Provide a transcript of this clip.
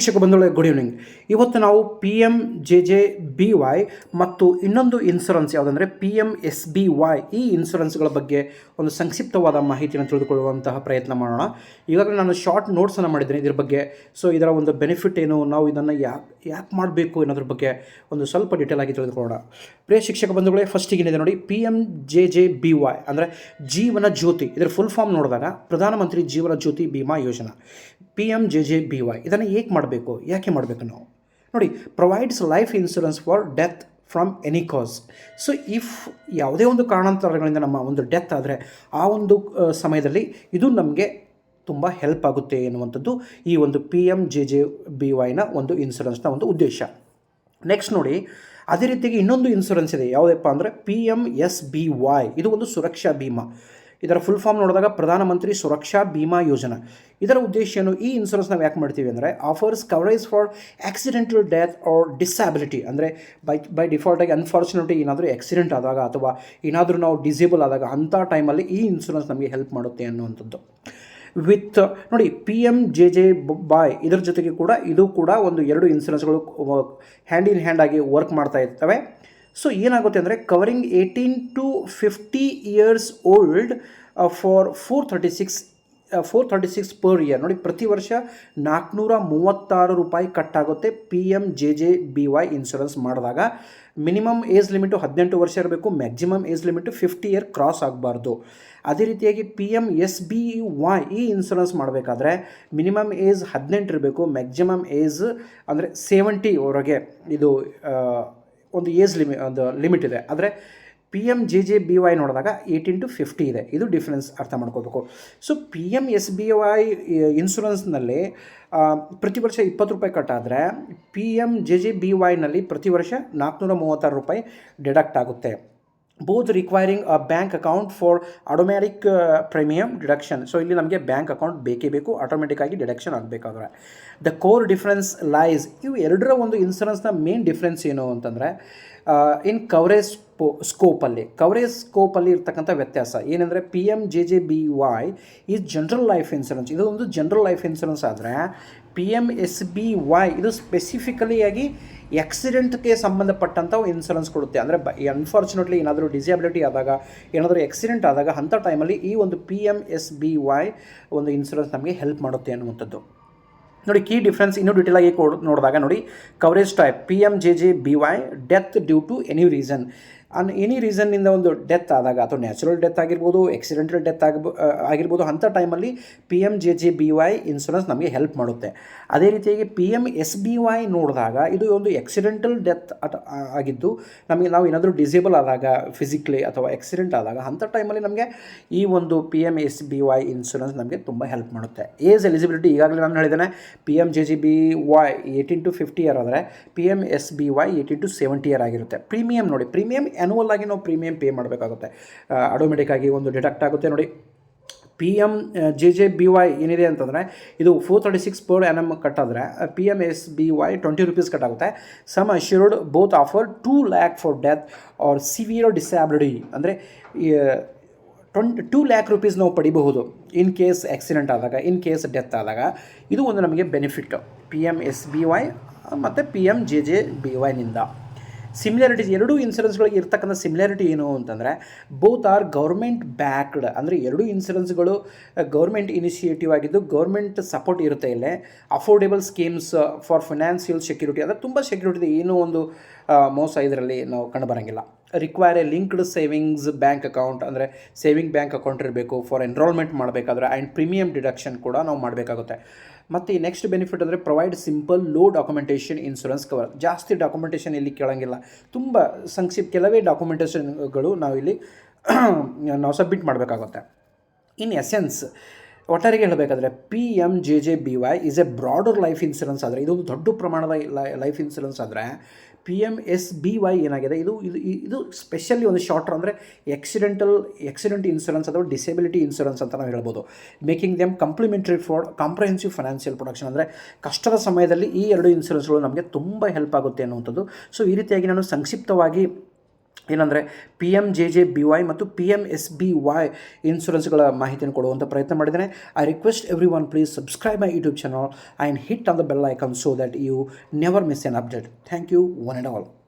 ಶಿಕ್ಷಕ ಬಂಧುಗಳೇ, good evening. ಇವತ್ತು ನಾವು PMJJBY ಮತ್ತು ಇನ್ನೊಂದು ಇನ್ಶೂರೆನ್ಸ್ ಯಾವುದಂದರೆ PMSBY ಈ ಇನ್ಶೂರೆನ್ಸ್ಗಳ ಬಗ್ಗೆ ಒಂದು ಸಂಕ್ಷಿಪ್ತವಾದ ಮಾಹಿತಿಯನ್ನು ತಿಳಿದುಕೊಳ್ಳುವಂತಹ ಪ್ರಯತ್ನ ಮಾಡೋಣ. ಈಗಾಗಲೇ ನಾನು ಶಾರ್ಟ್ ನೋಟ್ಸನ್ನು ಮಾಡಿದ್ದೇನೆ ಇದ್ರ ಬಗ್ಗೆ. ಸೊ ಇದರ ಒಂದು ಬೆನಿಫಿಟ್ ಏನು, ನಾವು ಇದನ್ನು ಯಾಕೆ ಮಾಡಬೇಕು ಅನ್ನೋದ್ರ ಬಗ್ಗೆ ಒಂದು ಸ್ವಲ್ಪ ಡೀಟೇಲ್ ಆಗಿ ತಿಳಿದುಕೊಳ್ಳೋಣ. ಪ್ರಿಯ ಶಿಕ್ಷಕ ಬಂಧುಗಳೇ, ಫಸ್ಟಿಗೆ ಏನಿದೆ ನೋಡಿ, PMJJBY ಅಂದರೆ ಜೀವನ ಜ್ಯೋತಿ. ಇದರ ಫುಲ್ ಫಾರ್ಮ್ ನೋಡಿದಾಗ ಪ್ರಧಾನಮಂತ್ರಿ ಜೀವನ ಜ್ಯೋತಿ ಬಿಮಾ ಯೋಜನಾ, PMJJBY. ಇದನ್ನು ಯಾಕೆ ಮಾಡಬೇಕು ನಾವು ನೋಡಿ, provides life insurance for death from any cause. So if ಯಾವುದೇ ಒಂದು ಕಾರಣಾಂತರಗಳಿಂದ ನಮ್ಮ ಒಂದು ಡೆತ್ ಆದರೆ ಆ ಒಂದು ಸಮಯದಲ್ಲಿ ಇದು ನಮಗೆ ತುಂಬ ಹೆಲ್ಪ್ ಆಗುತ್ತೆ ಎನ್ನುವಂಥದ್ದು ಈ ಒಂದು PMJJBYನ ಒಂದು ಇನ್ಶೂರೆನ್ಸ್ನ ಒಂದು ಉದ್ದೇಶ. ನೆಕ್ಸ್ಟ್ ನೋಡಿ, ಅದೇ ರೀತಿಯಾಗಿ ಇನ್ನೊಂದು ಇನ್ಶೂರೆನ್ಸ್ ಇದೆ, ಯಾವುದಪ್ಪ ಅಂದರೆ PMSBY. ಇದು ಒಂದು ಸುರಕ್ಷಾ ಬಿಮಾ. ಇದರ ಫುಲ್ ಫಾರ್ಮ್ ನೋಡಿದಾಗ ಪ್ರಧಾನಮಂತ್ರಿ ಸುರಕ್ಷಾ ಬಿಮಾ ಯೋಜನಾ. ಇದರ ಉದ್ದೇಶ ಏನು, ಈ ಇನ್ಶೂರೆನ್ಸ್ ನಾವು ಯಾಕೆ ಮಾಡ್ತೀವಿ ಅಂದರೆ offers coverage for accidental death or disability. ಅಂದರೆ ಬೈ ಡಿಫಾಲ್ಟಾಗಿ ಅನ್ಫಾರ್ಚುನೇಟ್ಲಿ ಏನಾದರೂ ಆಕ್ಸಿಡೆಂಟ್ ಆದಾಗ ಅಥವಾ ಏನಾದರೂ ನಾವು ಡಿಸೇಬಲ್ ಆದಾಗ ಅಂಥ ಟೈಮಲ್ಲಿ ಈ ಇನ್ಶೂರೆನ್ಸ್ ನಮಗೆ ಹೆಲ್ಪ್ ಮಾಡುತ್ತೆ ಅನ್ನುವಂಥದ್ದು. ವಿತ್ ನೋಡಿ, PMJJBY ಇದರ ಜೊತೆಗೆ ಕೂಡ ಇದು ಕೂಡ ಒಂದು ಎರಡು ಇನ್ಶೂರೆನ್ಸ್ಗಳು ಹ್ಯಾಂಡ್ ಇನ್ ಹ್ಯಾಂಡ್ ಆಗಿ ವರ್ಕ್ ಮಾಡ್ತಾ ಇರ್ತವೆ. ಸೊ ಏನಾಗುತ್ತೆ ಅಂದರೆ covering 18 to 50 years old for 436 per year. ನೋಡಿ, ಪ್ರತಿ ವರ್ಷ 436 ರೂಪಾಯಿ ಕಟ್ಟಾಗುತ್ತೆ PMJJBY ಇನ್ಶೂರೆನ್ಸ್ ಮಾಡಿದಾಗ. ಮಿನಿಮಮ್ ಏಜ್ ಲಿಮಿಟು 18 ವರ್ಷ ಇರಬೇಕು, maximum age limit 50 year cross ಆಗಬಾರ್ದು. ಅದೇ ರೀತಿಯಾಗಿ PMSBY ಈ ಇನ್ಶೂರೆನ್ಸ್ ಮಾಡಬೇಕಾದ್ರೆ ಮಿನಿಮಮ್ ಏಜ್ 18 ಇರಬೇಕು, ಮ್ಯಾಕ್ಸಿಮಮ್ ಏಜ್ ಅಂದರೆ 70ವರೆಗೆ ಇದು ಒಂದು ಏಜ್ ಲಿಮಿಟ್ ಇದೆ. ಆದರೆ PMJJBY ನೋಡಿದಾಗ 18 to 50 ಇದೆ. ಇದು ಡಿಫ್ರೆನ್ಸ್ ಅರ್ಥ ಮಾಡ್ಕೋಬೇಕು. ಸೊ PMSBY ಇನ್ಶೂರೆನ್ಸ್ನಲ್ಲಿ ಪ್ರತಿ ವರ್ಷ 20 ರೂಪಾಯಿ ಕಟ್ಟಾದರೆ PMJJBYನಲ್ಲಿ ಪ್ರತಿ ವರ್ಷ 436 ರೂಪಾಯಿ ಡಿಡಕ್ಟ್ ಆಗುತ್ತೆ. Both requiring a bank account for automatic premium deduction. So ಇಲ್ಲಿ ನಮಗೆ ಬ್ಯಾಂಕ್ ಅಕೌಂಟ್ ಬೇಕೇ ಬೇಕು, ಆಟೋಮೆಟಿಕ್ಕಾಗಿ ಡಿಡಕ್ಷನ್ ಆಗಬೇಕಾದ್ರೆ. ದ ಕೋರ್ ಡಿಫ್ರೆನ್ಸ್ ಲೈಸ್, ಇವು ಎರಡರ ಒಂದು ಇನ್ಶೂರೆನ್ಸ್ನ ಮೇನ್ ಡಿಫ್ರೆನ್ಸ್ ಏನು ಅಂತಂದರೆ ಇನ್ ಕವರೇಜ್ ಸ್ಕೋಪಲ್ಲಿ ಇರ್ತಕ್ಕಂಥ ವ್ಯತ್ಯಾಸ ಏನಂದರೆ PMJJBY is general life insurance. ಇದು ಒಂದು ಜನರಲ್ ಲೈಫ್ ಇನ್ಶೂರೆನ್ಸ್ ಆದರೆ PMSBY ಇದು ಸ್ಪೆಸಿಫಿಕಲಿಯಾಗಿ ಆಕ್ಸಿಡೆಂಟ್ಗೆ ಸಂಬಂಧಪಟ್ಟಂಥ ಇನ್ಶೂರೆನ್ಸ್ ಕೊಡುತ್ತೆ. ಅಂದರೆ ಅನ್ಫಾರ್ಚುನೇಟ್ಲಿ ಏನಾದರೂ ಡಿಸೇಬಿಲಿಟಿ ಆದಾಗ, ಏನಾದರೂ ಆಕ್ಸಿಡೆಂಟ್ ಆದಾಗ ಅಂಥ ಟೈಮಲ್ಲಿ ಈ ಒಂದು PMSBY ಒಂದು ಇನ್ಶೂರೆನ್ಸ್ ನಮಗೆ ಹೆಲ್ಪ್ ಮಾಡುತ್ತೆ ಅನ್ನುವಂಥದ್ದು. ನೋಡಿ, ಕೀ ಡಿಫ್ರೆನ್ಸ್ ಇನ್ನೂ ಡೀಟೇಲ್ ಆಗಿ ನೋಡಿದಾಗ ನೋಡಿ, coverage type PMJJBY death due to any reason. Any ರೀಸನ್ನಿಂದ ಒಂದು ಡೆತ್ ಆದಾಗ ಅಥವಾ ನ್ಯಾಚುರಲ್ ಡೆತ್ ಆಗಿರ್ಬೋದು, ಆಕ್ಸಿಡೆಂಟಲ್ ಡೆತ್ ಆಗಿರ್ಬೋದು, ಅಂಥ ಟೈಮಲ್ಲಿ PMJJBY ಇನ್ಶೂರೆನ್ಸ್ ನಮಗೆ ಹೆಲ್ಪ್ ಮಾಡುತ್ತೆ. ಅದೇ ರೀತಿಯಾಗಿ PMSBY ನೋಡಿದಾಗ ಇದು ಒಂದು ಆಕ್ಸಿಡೆಂಟಲ್ ಡೆತ್ ಆಗಿದ್ದು ನಾವು ಏನಾದರೂ ಡಿಸೇಬಲ್ ಆದಾಗ ಫಿಸಿಕಲಿ ಅಥವಾ ಆಕ್ಸಿಡೆಂಟ್ ಆದಾಗ ಅಂಥ ಟೈಮಲ್ಲಿ ನಮಗೆ ಈ ಒಂದು PMSBY ಇನ್ಶೂರೆನ್ಸ್ ನಮಗೆ ತುಂಬ ಹೆಲ್ಪ್ ಮಾಡುತ್ತೆ. ಏಜ್ ಎಲಿಜಿಬಿಲಿಟಿ ಈಗಾಗಲೇ ನಾನು ಹೇಳಿದ್ದೇನೆ, PMJJBY 18 to 50 ಇಯರ್ ಆದರೆ PMSBY 18 to 70 ಇಯರ್ ಆಗಿರುತ್ತೆ. ಪ್ರೀಮಿಯಂ ನೋಡಿ, ಪ್ರೀಮಿಯಂ ಆ್ಯನುವಲ್ ಆಗಿ ನಾವು ಪ್ರೀಮಿಯಂ ಪೇ ಮಾಡಬೇಕಾಗುತ್ತೆ, ಆಟೋಮೆಟಿಕ್ಕಾಗಿ ಒಂದು ಡಿಡಕ್ಟ್ ಆಗುತ್ತೆ. ನೋಡಿ, PMJJBY ಏನಿದೆ ಅಂತಂದರೆ ಇದು 436 ಪರ್ annum ಕಟ್ಟಾದರೆ PMSBY 20 ರೂಪೀಸ್ ಕಟ್ಟಾಗುತ್ತೆ. Sum assured both offer 2 lakh for death or severe disability. ಅಂದರೆ 2 lakh ರೂಪೀಸ್ ನಾವು ಪಡಿಬಹುದು ಇನ್ ಕೇಸ್ ಆಕ್ಸಿಡೆಂಟ್ ಆದಾಗ, ಇನ್ ಕೇಸ್ ಡೆತ್ ಆದಾಗ. ಇದು ಒಂದು ನಮಗೆ ಬೆನಿಫಿಟ್ PMSBY ಮತ್ತು PMJJBYನಿಂದ. ಸಿಮಿಲಾರಿಟೀಸ್, ಎರಡೂ ಇನ್ಶೂರೆನ್ಸ್ಗಳಿಗೆ ಇರ್ತಕ್ಕಂಥ ಸಿಮಿಲಾರಿಟಿ ಏನು ಅಂತಂದರೆ ಬೋತ್ ಆರ್ ಗೌರ್ಮೆಂಟ್ ಬ್ಯಾಕ್ಡ್. ಅಂದರೆ ಎರಡೂ ಇನ್ಶೂರೆನ್ಸ್ಗಳು ಗೌರ್ಮೆಂಟ್ ಇನಿಷಿಯೇಟಿವ್ ಆಗಿದ್ದು ಗೌರ್ಮೆಂಟ್ ಸಪೋರ್ಟ್ ಇರುತ್ತೆ. ಇಲ್ಲೇ affordable schemes for financial security, ಅಂದರೆ ತುಂಬ ಸೆಕ್ಯೂರಿಟಿ ಇದೆ, ಏನೂ ಒಂದು ಮೋಸ ಇದರಲ್ಲಿ ನಾವು ಕಂಡುಬರೋಂಗಿಲ್ಲ. Require a linked savings bank account, ಅಂದರೆ ಸೇವಿಂಗ್ ಬ್ಯಾಂಕ್ ಅಕೌಂಟ್ ಇರಬೇಕು ಫಾರ್ ಎನ್ರೋಲ್ಮೆಂಟ್ ಮಾಡಬೇಕಾದ್ರೆ. ಆ್ಯಂಡ್ ಪ್ರೀಮಿಯಂ ಡಿಡಕ್ಷನ್ ಕೂಡ ನಾವು ಮಾಡಬೇಕಾಗುತ್ತೆ. ಮತ್ತು ಈ ನೆಕ್ಸ್ಟ್ ಬೆನಿಫಿಟ್ ಅಂದರೆ provide simple low documentation insurance cover. ಜಾಸ್ತಿ ಡಾಕ್ಯುಮೆಂಟೇಷನ್ ಇಲ್ಲಿ ಕೇಳೋಂಗಿಲ್ಲ, ತುಂಬ ಕೆಲವೇ ಡಾಕ್ಯುಮೆಂಟೇಷನ್ಗಳು ನಾವು ಸಬ್ಮಿಟ್ ಮಾಡಬೇಕಾಗುತ್ತೆ. ಇನ್ ಎಸೆನ್ಸ್ ಒಟ್ಟಾರೆಗೆ ಹೇಳಬೇಕಾದ್ರೆ PMJJBY is A broader life insurance ಆದರೆ, ಇದೊಂದು ದೊಡ್ಡ ಪ್ರಮಾಣದ ಲೈಫ್ ಇನ್ಶೂರೆನ್ಸ್ ಆದರೆ PMSBY ಏನಾಗಿದೆ, ಇದು ಸ್ಪೆಷಲಿ ಒಂದು ಶಾರ್ಟರ್ ಅಂದರೆ ಆಕ್ಸಿಡೆಂಟ್ ಇನ್ಶೂರೆನ್ಸ್ ಅಥವಾ ಡಿಸೇಬಿಲಿಟಿ ಇನ್ಶೂರೆನ್ಸ್ ಅಂತ ನಾವು ಹೇಳ್ಬೋದು. Making them complementary for comprehensive financial protection. ಅಂದರೆ ಕಷ್ಟದ ಸಮಯದಲ್ಲಿ ಈ ಎರಡು ಇನ್ಶೂರೆನ್ಸ್ಗಳು ನಮಗೆ ತುಂಬ ಹೆಲ್ಪ್ ಆಗುತ್ತೆ ಅನ್ನುವಂಥದ್ದು. ಸೊ ಈ ರೀತಿಯಾಗಿ ನಾನು ಸಂಕ್ಷಿಪ್ತವಾಗಿ ಏನಂದರೆ PMJJBY ಮತ್ತು PMSBY ಇನ್ಶೂರೆನ್ಸ್ಗಳ ಮಾಹಿತಿಯನ್ನು ಕೊಡುವಂಥ ಪ್ರಯತ್ನ ಮಾಡಿದ್ದೇನೆ. I request every one, please subscribe my YouTube channel and hit on the bell icon so that you never miss an update. Thank you one and all.